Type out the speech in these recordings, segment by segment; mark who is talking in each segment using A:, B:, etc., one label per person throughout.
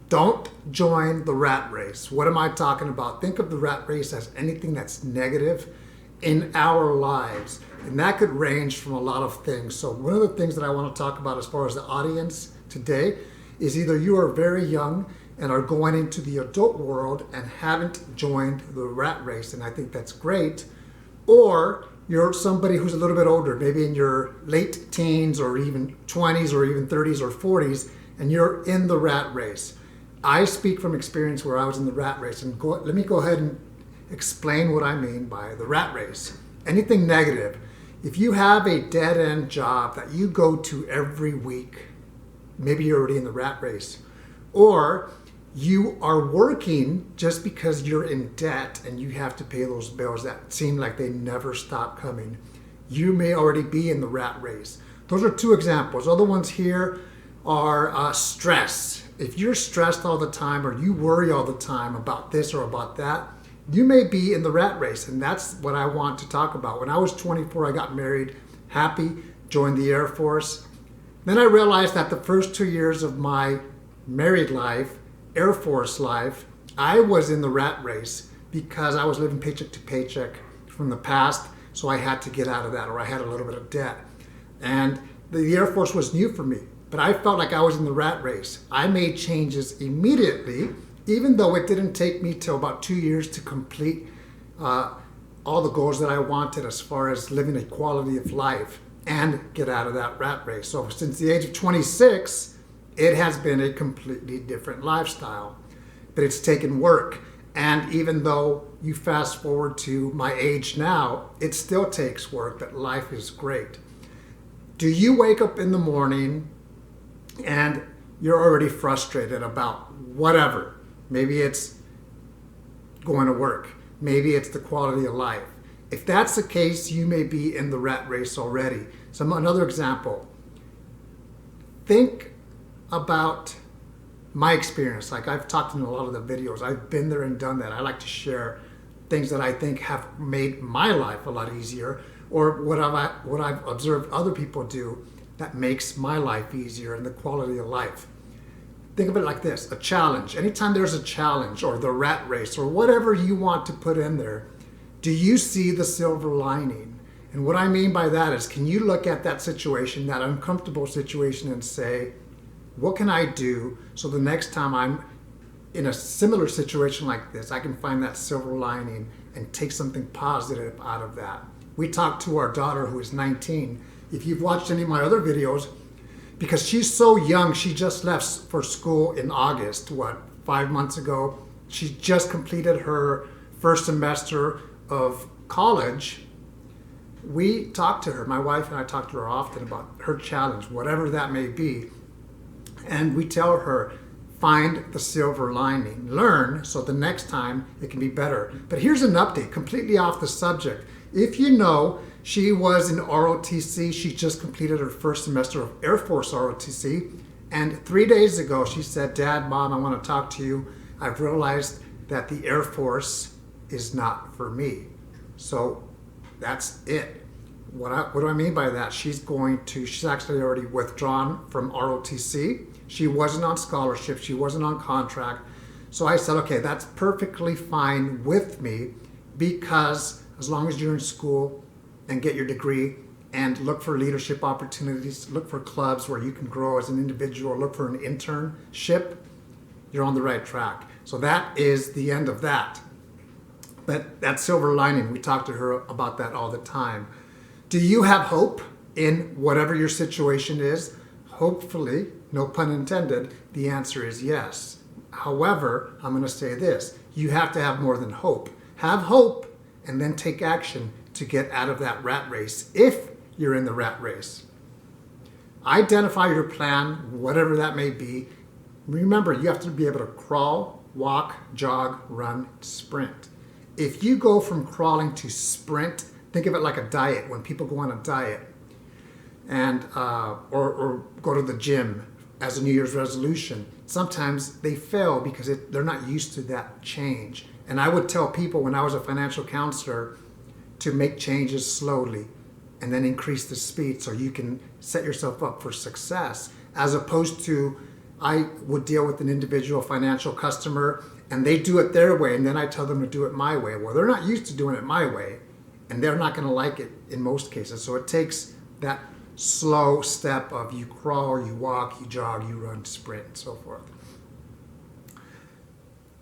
A: Don't join the rat race. What am I talking about? Think of the rat race as anything that's negative in our lives. And that could range from a lot of things. So one of the things that I want to talk about as far as the audience today is either you are very young and are going into the adult world and haven't joined the rat race, and I think that's great, or you're somebody who's a little bit older, maybe in your late teens or even 20s or even 30s or 40s, and you're in the rat race. I speak from experience where I was in the rat race, and let me go ahead and explain what I mean by the rat race. Anything negative. If you have a dead-end job that you go to every week, maybe you're already in the rat race, or you are working just because you're in debt and you have to pay those bills that seem like they never stop coming. You may already be in the rat race. Those are two examples. Other ones here are stress. If you're stressed all the time or you worry all the time about this or about that, you may be in the rat race, and that's what I want to talk about. When I was 24, I got married, happy, joined the Air Force. Then I realized that the first 2 years of my married life, Air Force life, I was in the rat race because I was living paycheck to paycheck from the past, so I had to get out of that, or I had a little bit of debt. And the Air Force was new for me, but I felt like I was in the rat race. I made changes immediately, even though it didn't take me till about 2 years to complete all the goals that I wanted as far as living a quality of life and get out of that rat race. So since the age of 26, it has been a completely different lifestyle, but it's taken work. And even though you fast forward to my age now, it still takes work, but life is great. Do you wake up in the morning and you're already frustrated about whatever? Maybe it's going to work. Maybe it's the quality of life. If that's the case, you may be in the rat race already. So another example, think about my experience. Like I've talked in a lot of the videos, I've been there and done that. I like to share things that I think have made my life a lot easier, or what I've observed other people do that makes my life easier and the quality of life. Think of it like this, a challenge. Anytime there's a challenge or the rat race or whatever you want to put in there, do you see the silver lining? And what I mean by that is, can you look at that situation, that uncomfortable situation, and say, what can I do so the next time I'm in a similar situation like this, I can find that silver lining and take something positive out of that? We talked to our daughter who is 19. If you've watched any of my other videos, because she's so young, she just left for school in August, 5 months ago. She just completed her first semester of college. We talked to her, my wife and I talk to her often about her challenge, whatever that may be. And we tell her, find the silver lining, learn so the next time it can be better. But here's an update, completely off the subject. If you know, she was in ROTC, she just completed her first semester of Air Force ROTC, and 3 days ago she said, Dad, Mom, I want to talk to you. I've realized that the Air Force is not for me. So that's it. What do I mean by that? She's actually already withdrawn from ROTC. She wasn't on scholarship, she wasn't on contract. So I said, okay, that's perfectly fine with me, because as long as you're in school and get your degree and look for leadership opportunities, look for clubs where you can grow as an individual, look for an internship, you're on the right track. So that is the end of that. But that silver lining, we talk to her about that all the time. Do you have hope in whatever your situation is? Hopefully, no pun intended, the answer is yes. However, I'm going to say this, you have to have more than hope. Have hope and then take action to get out of that rat race if you're in the rat race. Identify your plan, whatever that may be. Remember, you have to be able to crawl, walk, jog, run, sprint. If you go from crawling to sprint, think of it like a diet. When people go on a diet and or go to the gym as a New Year's resolution, sometimes they fail because they're not used to that change. And I would tell people when I was a financial counselor to make changes slowly. and then increase the speed so you can set yourself up for success, as opposed to I would deal with an individual financial customer and they do it their way and then I tell them to do it my way. Well, they're not used to doing it my way and they're not going to like it in most cases. So it takes that slow step of you crawl, you walk, you jog, you run, sprint, and so forth.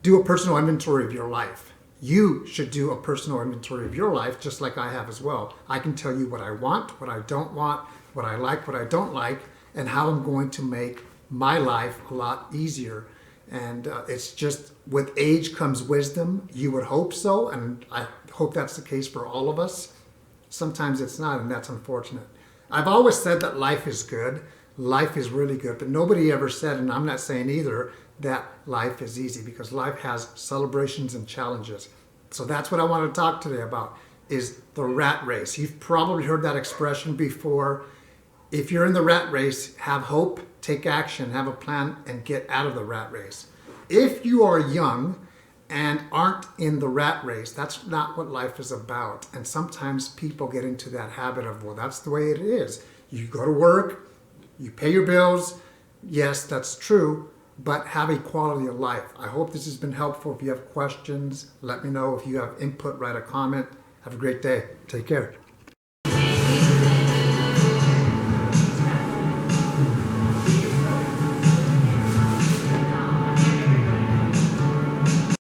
A: Do a personal inventory of your life. You should do a personal inventory of your life just like I have as well. I can tell you what I want, what I don't want, what I like, what I don't like, and how I'm going to make my life a lot easier. And it's just with age comes wisdom. You would hope so, and I hope that's the case for all of us. Sometimes it's not, and that's unfortunate. I've always said that life is good. Life is really good, but nobody ever said, and I'm not saying either, that life is easy, because life has celebrations and challenges. So that's what I want to talk today about, is the rat race. You've probably heard that expression before. If you're in the rat race, have hope, take action, have a plan, and get out of the rat race. If you are young and aren't in the rat race, that's not what life is about. And sometimes people get into that habit of, well, that's the way it is. You go to work, you pay your bills. Yes, that's true, but have a quality of life. I hope this has been helpful. If you have questions, let me know. If you have input, write a comment. Have a great day. Take care.